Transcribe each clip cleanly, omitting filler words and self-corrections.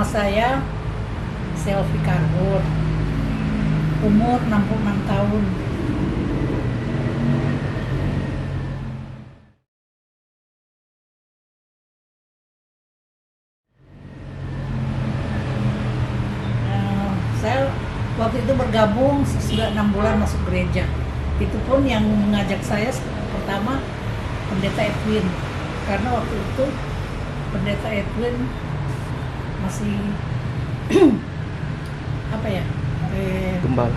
Nama saya Selvi Karbon, umur 66 tahun. Saya waktu itu bergabung sudah 6 bulan masuk gereja. Itu pun yang mengajak saya pertama Pendeta Edwin, karena waktu itu Pendeta Edwin masih apa ya? Gembala.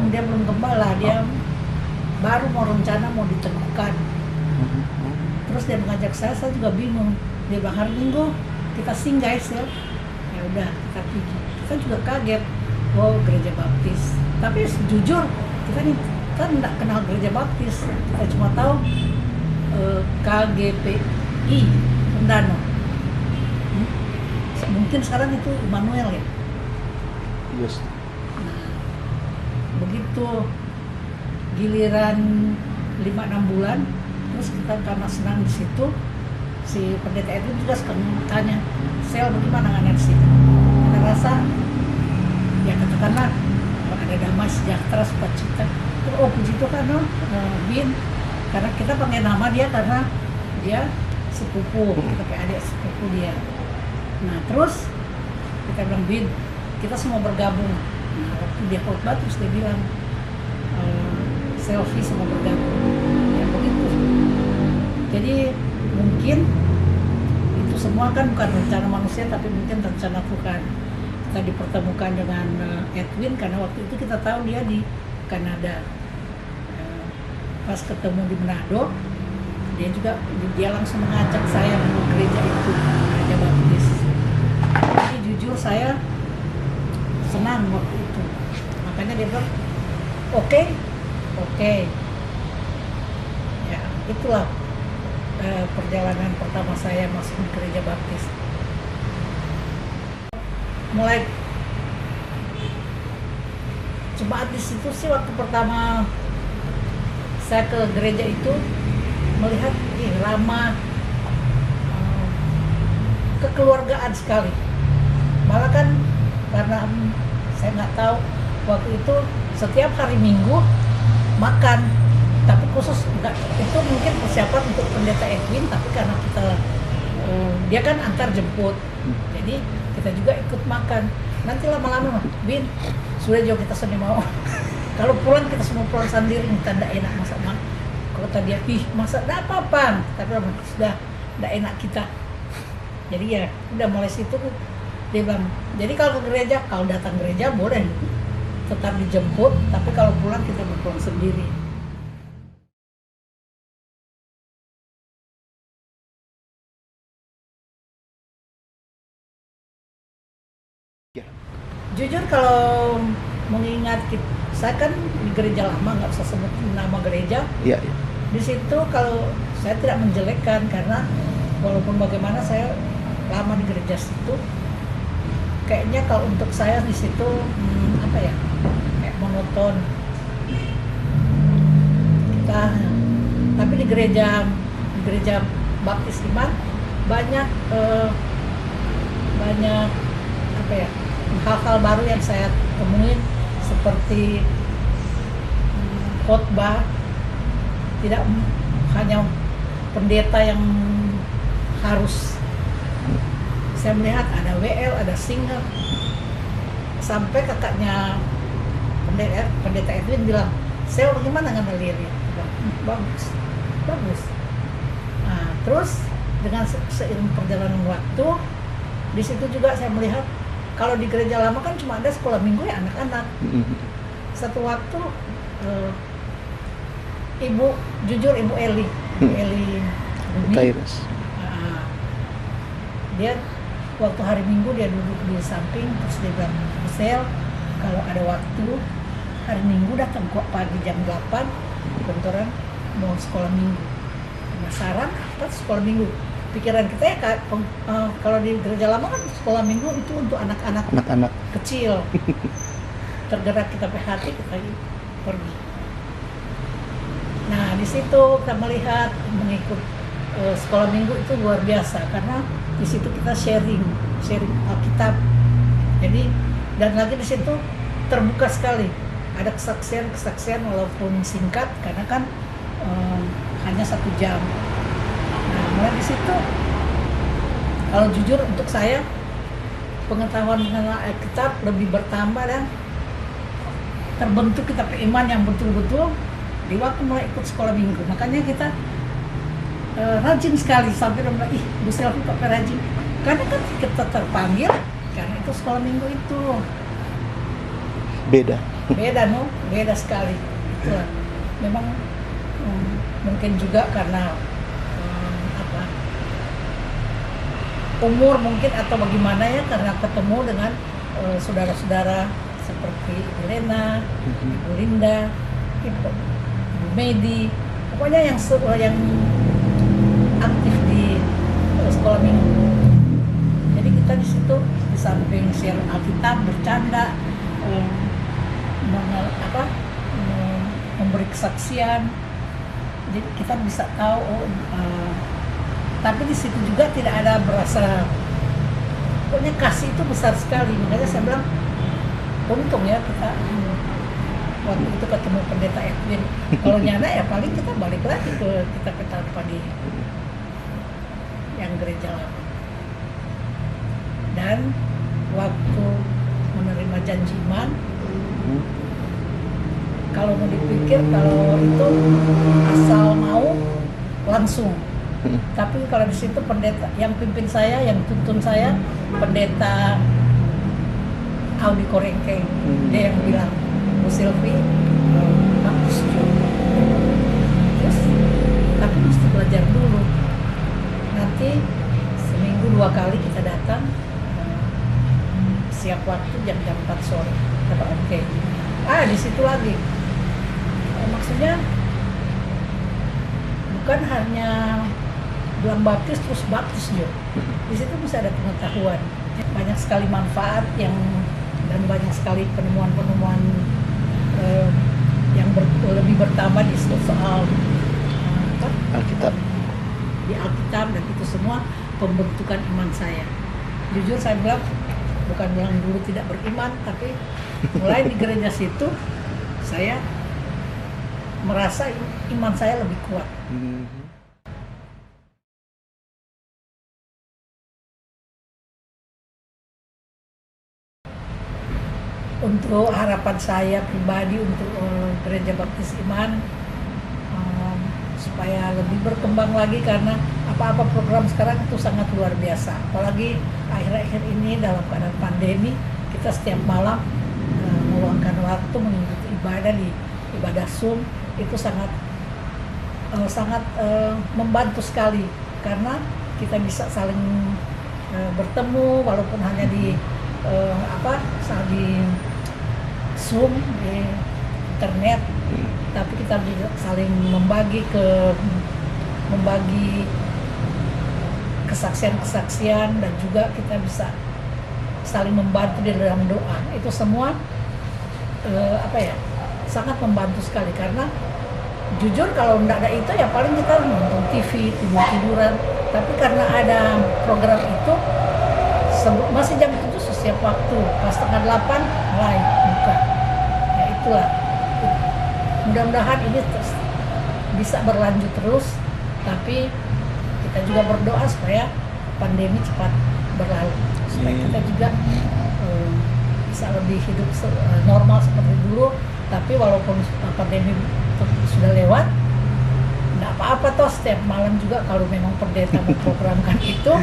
Dia belum gembala, dia baru mau rencana mau diteguhkan. Terus dia mengajak saya juga bingung. Dia bilang hari Minggu kita sing guys ya. Ya udah kita pergi. Kita juga kaget, wow gereja baptis. Tapi jujur kita tidak kenal gereja baptis. Kita cuma tahu KGPI Pendano. Mungkin sekarang itu Immanuel ya. Yes. Nah, begitu giliran 5-6 bulan, terus kita karena senang di situ, si pendeta itu juga sekarang tanya, Sel bagaimana dengan di situ? Kita rasa, ya katakanlah ada damai sejahtera sukacita. Oh puji Tuhan no, Bin, karena kita panggil nama dia karena dia sepupu, kita kayak adik sepupu dia. Nah terus kita bilang Bin, kita semua bergabung. Nah waktu dia khotbah terus dia bilang Selvi semua bergabung. Ya begitu. Jadi mungkin itu semua kan bukan rencana manusia tapi mungkin rencana Tuhan. Kita dipertemukan dengan Edwin karena waktu itu kita tahu dia di Kanada. Pas ketemu di Manado, dia langsung mengajak saya ke gereja itu, gereja baptis. Jadi jujur saya senang waktu itu. Makanya dia bilang, oke. Ya, itulah perjalanan pertama saya masuk di gereja baptis. Mulai jemaat di situ sih waktu pertama saya ke gereja itu melihat ramah, kekeluargaan sekali. Malah kan karena saya nggak tahu waktu itu setiap hari Minggu makan, tapi khusus enggak, itu mungkin persiapan untuk pendeta Edwin, tapi karena kita dia kan antar jemput, jadi kita juga ikut makan. Nanti lama-lama Bin sudah jauh kita sendiri mau kalau pulang kita semua pulang sendiri, kita tidak enak masak. Kalau tadi masak tidak apa-apa, tapi sudah tidak enak kita. Jadi ya udah mulai situ dia bilang, jadi kalau ke gereja, kalau datang gereja boleh tetap dijemput, tapi kalau pulang kita berpulang sendiri. Ya. Jujur kalau mengingat saya kan di gereja lama, nggak usah sebut nama gereja. Iya. Di situ kalau saya tidak menjelekkan karena walaupun bagaimana saya lama di gereja situ, kayaknya kalau untuk saya di situ kayak monoton. Tapi di gereja Baptis Iman banyak hal-hal baru yang saya temuin, seperti khotbah tidak hanya pendeta yang harus. Saya melihat ada WL, ada singer, sampai kakaknya pendeta Edwin bilang, saya bagaimana ngambil lirik? Bagus. Nah, terus dengan seiring perjalanan waktu, di situ juga saya melihat kalau di gereja lama kan cuma ada sekolah minggu ya anak-anak. Satu waktu Ibu Eli Kairos. Dia waktu hari Minggu dia duduk di samping, terus dia bilang, Sel, kalau ada waktu hari Minggu datang kok pagi jam 8 bentoran mau sekolah minggu. Penasaran apa sekolah minggu? Pikiran kita ya kalau di gereja lama kan sekolah minggu itu untuk anak-anak kecil. Tergerak kita hati, kita pergi. Nah di situ kita melihat mengikut sekolah minggu itu luar biasa, karena di situ kita sharing sharing Alkitab. Jadi dan lagi di situ terbuka sekali, ada kesaksian walaupun singkat karena kan hanya 1 jam. Nah mulai di situ kalau jujur untuk saya pengetahuan mengenai Alkitab lebih bertambah dan terbentuk kita iman yang betul-betul di waktu mulai ikut sekolah minggu. Makanya kita rajin sekali sampai bilang, ih Bu Selvi kok rajin, karena kan kita terpanggil karena itu sekolah minggu itu Beda. beda sekali. Itulah memang mungkin juga karena apa umur mungkin atau bagaimana ya, karena ketemu dengan saudara-saudara seperti Ibu Lena, Ibu Linda, Ibu Medi, pokoknya yang aktif di sekolah minggu. Jadi kita di situ di samping share Alkitab, bercanda, memberi kesaksian, jadi kita bisa tahu. Tapi di situ juga tidak ada berasa, pokoknya kasih itu besar sekali. Makanya saya bilang untung ya kita waktu itu ketemu pendeta Edwin. Kalau nyana ya paling kita balik lagi ke kita tanpa di yang gereja lama. Dan waktu menerima janji iman, kalau mau dipikir kalau itu asal mau langsung. Tapi kalau di situ pendeta yang pimpin saya, yang tuntun saya, pendeta Audi Korengkeng, dia yang bilang, Bu Selvi, kamu setuju. Terus, tapi mesti belajar dulu. Nanti seminggu 2 kali kita datang, siap waktu jam 4 sore. Kata oke. Di situ lagi. Maksudnya bukan hanya bilang baptis terus baptis juga. Di situ bisa ada pengetahuan. Banyak sekali manfaat dan banyak sekali penemuan-penemuan yang lebih bertambah di soal Alkitab. Di Alkitab, dan itu semua pembentukan iman saya. Jujur saya bilang, bukan bilang dulu tidak beriman, tapi mulai di gereja situ saya merasa iman saya lebih kuat. Untuk harapan saya pribadi untuk Gereja Baptis Iman, supaya lebih berkembang lagi, karena apa-apa program sekarang itu sangat luar biasa. Apalagi akhir-akhir ini dalam keadaan pandemi, kita setiap malam meluangkan waktu mengikuti ibadah di ibadah Zoom, itu sangat membantu sekali, karena kita bisa saling bertemu walaupun hanya di di Zoom, di internet, tapi kita bisa saling membagi kesaksian-kesaksian, dan juga kita bisa saling membantu di dalam doa. Itu semua sangat membantu sekali, karena jujur kalau tidak ada itu ya paling kita nonton TV, tidur-tiduran. Tapi karena ada program itu, masih jam 7 setiap waktu, pas setengah 8 mulai buka. Ya itulah. Mudah-mudahan ini bisa berlanjut terus, tapi kita juga berdoa supaya pandemi cepat berlalu, supaya kita juga bisa lebih hidup normal seperti dulu. Tapi walaupun pandemi sudah lewat, nggak apa-apa toh, setiap malam juga kalau memang pendeta memprogramkan itu,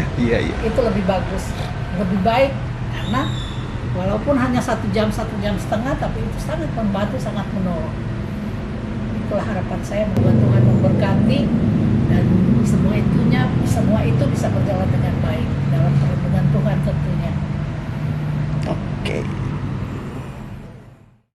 itu lebih bagus, lebih baik, karena walaupun hanya 1 jam, 1,5 jam, tapi itu sangat membantu, sangat menolong. Itulah harapan saya, bahwa Tuhan memberkati dan semua itu bisa berjalan dengan baik.